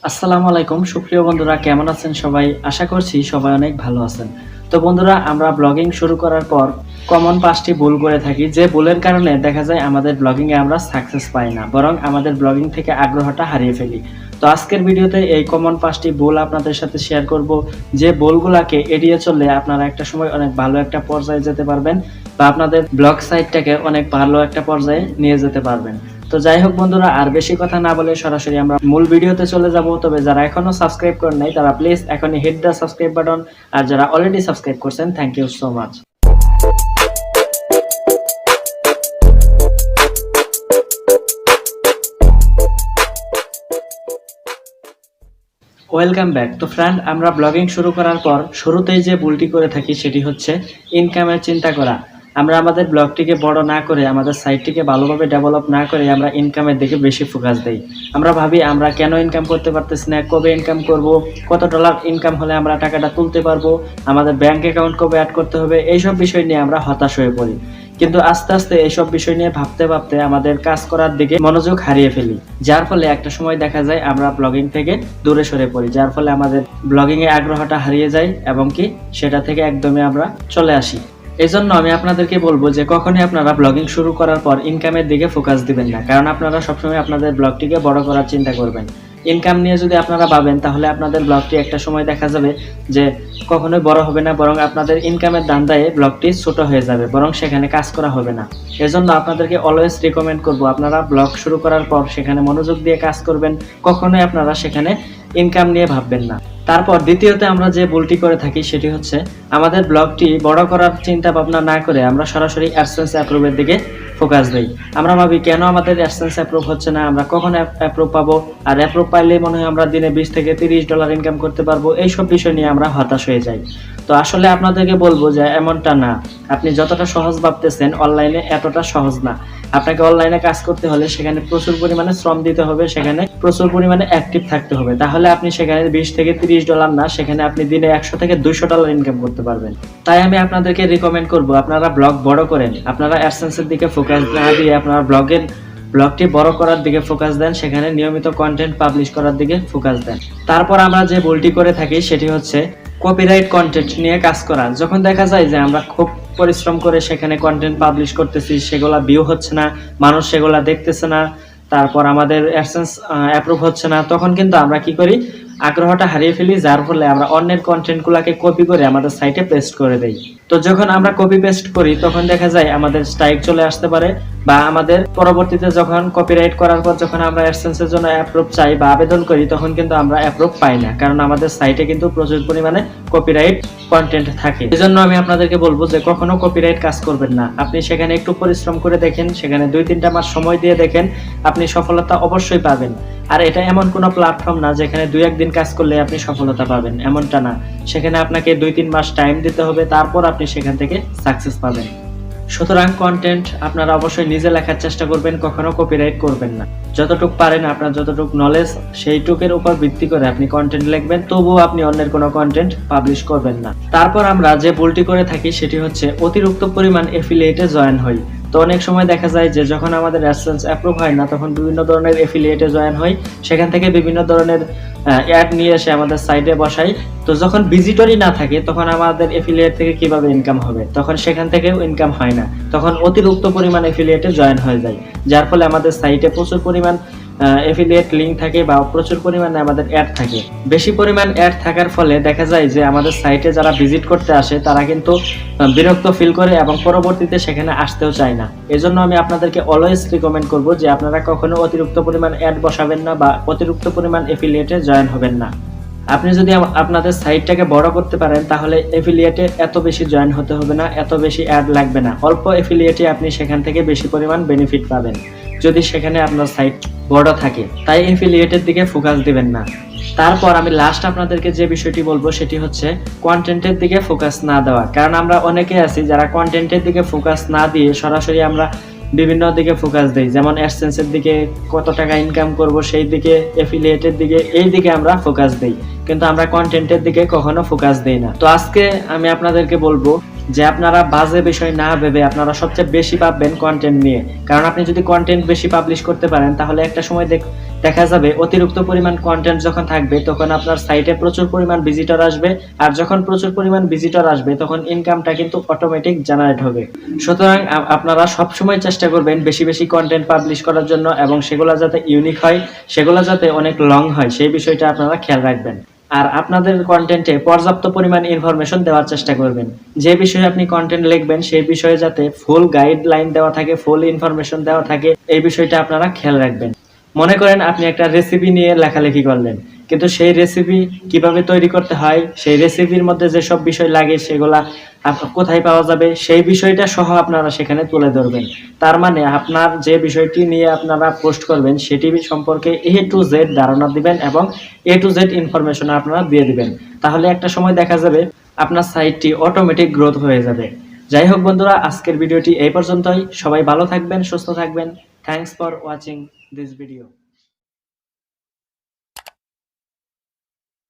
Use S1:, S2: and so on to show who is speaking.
S1: আসসালামু আলাইকুম সুপ্রিয় বন্ধুরা, কেমন আছেন সবাই? আশা করছি সবাই অনেক ভালো আছেন। তো বন্ধুরা, আমরা ব্লগিং শুরু করার পর কমন ৫টি ভুল করে থাকি, যে ভুলের কারণে দেখা যায় আমাদের ব্লগিং এ আমরা সাকসেস পাই না, বরং আমাদের ব্লগিং থেকে আগ্রহটা হারিয়ে ফেলি। তো আজকের ভিডিওতে এই কমন ৫টি ভুল আপনাদের সাথে শেয়ার করব, যে ভুলগুলাকে এড়িয়ে চললে আপনারা একটা সময় অনেক ভালো একটা পর্যায়ে যেতে পারবেন বা আপনাদের ব্লগ সাইটটাকে অনেক ভালো একটা পর্যায়ে নিয়ে যেতে পারবেন। তো যাই হোক বন্ধুরা, আর বেশি কথা না বলে সরাসরি আমরা মূল ভিডিওতে চলে যাব। তবে যারা এখনো সাবস্ক্রাইব করেন নাই তারা প্লিজ এখনই হিট দ্য সাবস্ক্রাইব বাটন, আর যারা অলরেডি সাবস্ক্রাইব করছেন thank you so much. Welcome back. তো ফ্রেন্ড, আমরা ব্লগিং শুরু করার পর শুরুতেই যে ভুলটি করে থাকি সেটি হচ্ছে ইনকামের চিন্তা করা। আমরা আমাদের ব্লগটিকে বড় না করে, আমাদের সাইটটিকে ভালোভাবে ডেভেলপ না করে আমরা ইনকামের দিকে বেশি ফোকাস দেই। আমরা ভাবি আমরা কেন ইনকাম করতে পারতেছি না, কবে ইনকাম করব, কত ডলার ইনকাম হলে আমরা টাকাটা তুলতে পারবো, আমাদের ব্যাংক অ্যাকাউন্ট কবে অ্যাড করতে হবে, এইসব বিষয় নিয়ে আমরা হতাশ হয়ে পড়ি। কিন্তু আস্তে আস্তে এইসব বিষয় নিয়ে ভাবতে ভাবতে আমাদের কাজ করার দিকে মনোযোগ হারিয়ে ফেলি, যার ফলে একটা সময় দেখা যায় আমরা ব্লগিং থেকে দূরে সরে পড়ি, যার ফলে আমাদের ব্লগিং এ আগ্রহটা হারিয়ে যায় এবং কি সেটা থেকে একদমই আমরা চলে আসি। এজন্য আমি আপনাদেরকে বলবো যে কখনোই আপনারা ব্লগিং শুরু করার পর ইনকামের দিকে ফোকাস দিবেন না, কারণ আপনারা সবসময় আপনাদের ব্লগটিকে বড় করার চিন্তা করবেন। ইনকাম নিয়ে যদি আপনারা ভাবেন তাহলে আপনাদের ব্লগটি একটা সময় দেখা যাবে যে কখনোই বড় হবে না, বরং আপনাদের ইনকামের ধান্দায় ব্লগটি ছোট হয়ে যাবে, বরং সেখানে কাজ করা হবে না। এজন্য আপনাদেরকে অলওয়েজ রিকমেন্ড করব, আপনারা ব্লগ শুরু করার পর সেখানে মনোযোগ দিয়ে কাজ করবেন, কখনোই আপনারা সেখানে ইনকাম নিয়ে ভাববেন না। তারপর দ্বিতীয়তে আমরা যে ভুলটি করে থাকি সেটি হচ্ছে আমাদের ব্লগটি বড় করার চিন্তা ভাবনা না করে আমরা সরাসরি অ্যাডসেন্স অ্যাপ্রুভের দিকে ফোকাস দেই। আমরা ভাবি কেন আমাদের অ্যাডসেন্স অ্যাপ্রুভ হচ্ছে না, আমরা কখন অ্যাপ্রুভ পাবো, আর অ্যাপ্রুভ পাইলে মনে হয় আমরা দিনে 20 থেকে 30 ডলার ইনকাম করতে পারবো। এইসব বিষয় নিয়ে আমরা হতাশ হয়ে যাই। তো আসলে আপনাদেরকে বলবো যে এমনটা না, আপনি যতটা সহজ ভাবতেছেন অনলাইনে এতটা সহজ না। আপনাকে অনলাইনে কাজ করতে হলে সেখানে প্রচুর পরিমাণে শ্রম দিতে হবে, সেখানে প্রচুর পরিমাণে অ্যাক্টিভ থাকতে হবে, তাহলে আপনি সেখানে 20 থেকে 30 ডলার না, সেখানে আপনি দিনে 100 থেকে 200 ডলার ইনকাম করতে পারবেন। তাই আমি আপনাদেরকে রিকমেন্ড করব আপনারা ব্লগ বড় করেন, আপনারা অ্যাডসেন্সের দিকে ফোকাস না দিয়ে আপনারা ব্লগটি বড় করার দিকে ফোকাস দেন, সেখানে নিয়মিত কন্টেন্ট পাবলিশ করার দিকে ফোকাস দেন। তারপর আমরা যে ভুলটি করে থাকি সেটি হচ্ছে কপিরাইট কন্টেন্ট নিয়ে কাজ করা। যখন দেখা যায় যে আমরা খুব পরিশ্রম করে সেখানে কন্টেন্ট পাবলিশ করতেছি, সেগুলা ভিউ হচ্ছে না, মানুষ সেগুলা দেখতেছে না, তারপর আমাদের অ্যাডসেন্স অ্যাপ্রুভ হচ্ছে না, তখন কিন্তু আমরা কি করি, আগ্রহটা হারিয়ে ফেলি, যার ফলে আমরা অন্যের কন্টেন্টগুলোকে কপি করে আমাদের সাইটে পেস্ট করে দেই। তো যখন আমরা কপি পেস্ট করি তখন দেখা যায় আমাদের স্ট্রাইক চলে আসতে পারে, বা আমাদের পরবর্তীতে যখন কপিরাইট করার পর যখন আমরা অ্যাডসেন্সের জন্য অ্যাপ্রুভ চাই বা আবেদন করি তখন কিন্তু আমরা অ্যাপ্রুভ পাই না, কারণ আমাদের সাইটে কিন্তু প্রচুর পরিমাণে কপিরাইট কন্টেন্ট থাকে। এজন্য আমি আপনাদেরকে বলবো যে কখনো কপিরাইট কাজ করবেন না। আপনি সেখানে একটু পরিশ্রম করে দেখেন, সেখানে 2-3টা মাস সময় দিয়ে দেখেন, আপনি সফলতা অবশ্যই পাবেন। আর এটা এমন কোনো প্ল্যাটফর্ম না যেখানে 2-1 দিন কাজ করলে আপনি সফলতা পাবেন, এমনটা না। সেখানে আপনাকে 2-3 মাস টাইম দিতে হবে, তারপর আপনি সেখান থেকে সাকসেস পাবেন। সুতরাং কন্টেন্ট আপনারা অবশ্যই নিজে লেখার চেষ্টা করবেন, কখনো কপিরাইট করবেন না। যতটুকু পারেন আপনার যতটুকু নলেজ সেইটুকের উপর ভিত্তি করে আপনি কন্টেন্ট লিখবেন, তবুও আপনি অন্যের কোনো কন্টেন্ট পাবলিশ করবেন না। তারপর আমরা যে ভুলটি করে থাকি সেটি হচ্ছে অতিরিক্ত পরিমাণ এফিলিয়েটে জয়েন হই। তো অনেক সময় দেখা যায় যে যখন আমাদের অ্যাডসেন্স অ্যাপ্রুভ হয় না তখন বিভিন্ন ধরনের এফিলিয়েটে জয়েন হই, সেখান থেকে বিভিন্ন ধরনের অ্যাড নিয়ে এসে আমাদের সাইটে বসাই। তো যখন ভিজিটরই না থাকে তখন আমাদের এফিলিয়েট থেকে কিভাবে ইনকাম হবে, তখন সেখান থেকেও ইনকাম হয় না, তখন অতিরিক্ত পরিমাণ এফিলিয়েটে জয়েন হয়ে যায়, যার ফলে আমাদের সাইটে প্রচুর পরিমাণ এফিলিয়েট লিঙ্ক থাকে বা প্রচুর পরিমাণে আমাদের অ্যাড থাকে। বেশি পরিমাণ অ্যাড থাকার ফলে দেখা যায় যে আমাদের সাইটে যারা ভিজিট করতে আসে তারা কিন্তু বিরক্ত ফিল করে এবং পরবর্তীতে সেখানে আসতেও চায় না। এজন্য আমি আপনাদেরকে অলওয়েজ রিকমেন্ড করব যে আপনারা কখনো অতিরিক্ত পরিমাণ অ্যাড বসাবেন না বা অতিরিক্ত পরিমাণ এফিলিয়েটে জয়েন হবেন না। আপনি যদি আপনাদের সাইটটাকে বড় করতে পারেন তাহলে এফিলিয়েটে এত বেশি জয়েন হতে হবে না, এত বেশি অ্যাড লাগবে না, অল্প এফিলিয়েটে আপনি সেখান থেকে বেশি পরিমাণ বেনিফিট পাবেন যদি সেখানে আপনার সাইট বড় থাকে। তাই এফিলিয়েটের দিকে ফোকাস দিবেন না। তারপর আমি লাস্ট আপনাদেরকে যে বিষয়টি বলবো সেটি হচ্ছে কন্টেন্টের দিকে ফোকাস না দেওয়া। কারণ আমরা অনেকে আছি যারা কন্টেন্টের দিকে ফোকাস না দিয়ে সরাসরি আমরা বিভিন্ন দিকে ফোকাস দেই, যেমন অ্যাডসেন্সের দিকে কত টাকা ইনকাম করব সেই দিকে, এফিলিয়েটের দিকে, এই দিকে আমরা ফোকাস দেই, কিন্তু আমরা কন্টেন্টের দিকে কখনো ফোকাস দেই না। তো আজকে আমি আপনাদেরকে বলবো যে আপনারা বাজে বিষয় না ভেবে আপনারা সবচেয়ে বেশি পাবেন কন্টেন্ট নিয়ে। কারণ আপনি যদি কন্টেন্ট বেশি পাবলিশ করতে পারেন তাহলে একটা সময় দেখা যাবে অতিরিক্ত পরিমাণ কন্টেন্ট যখন থাকবে তখন আপনার সাইটে প্রচুর পরিমাণ ভিজিটর আসবে, আর যখন প্রচুর পরিমাণ ভিজিটর আসবে তখন ইনকামটা কিন্তু অটোমেটিক জেনারেট হবে। সুতরাং আপনারা সবসময় চেষ্টা করবেন বেশি বেশি কন্টেন্ট পাবলিশ করার জন্য, এবং সেগুলো যাতে ইউনিক হয়, সেগুলো যাতে অনেক লং হয়, সেই বিষয়টা আপনারা খেয়াল রাখবেন। আর আপনাদের কন্টেন্টে পর্যাপ্ত পরিমাণ ইনফরমেশন দেওয়ার চেষ্টা করবেন। যে বিষয়ে আপনি কন্টেন্ট লিখবেন সেই বিষয়ে যাতে ফুল গাইডলাইন দেওয়া থাকে, ফুল ইনফরমেশন দেওয়া থাকে, এই বিষয়টা আপনারা খেয়াল রাখবেন। মনে করেন আপনি একটা রেসিপি নিয়ে লেখালেখি করলেন, কিন্তু সেই রেসিপি কিভাবে তৈরি করতে হয়, সেই রেসিপির মধ্যে যেসব বিষয় লাগে সেগুলা কোথায় পাওয়া যাবে, সেই বিষয়টা সহ আপনারা সেখানে তুলে ধরবেন। তার মানে আপনার যে বিষয়টি নিয়ে আপনারা পোস্ট করবেন সেটি সম্পর্কে A to Z ধারণা দিবেন এবং A to Z ইনফরমেশন আপনারা দিয়ে দিবেন। তাহলে একটা সময় দেখা যাবে আপনার সাইটটি অটোমেটিক গ্রোথ হয়ে যাবে। যাই হোক বন্ধুরা, আজকের ভিডিওটি এই পর্যন্তই। সবাই ভালো থাকবেন, সুস্থ থাকবেন। Thanks for watching this video.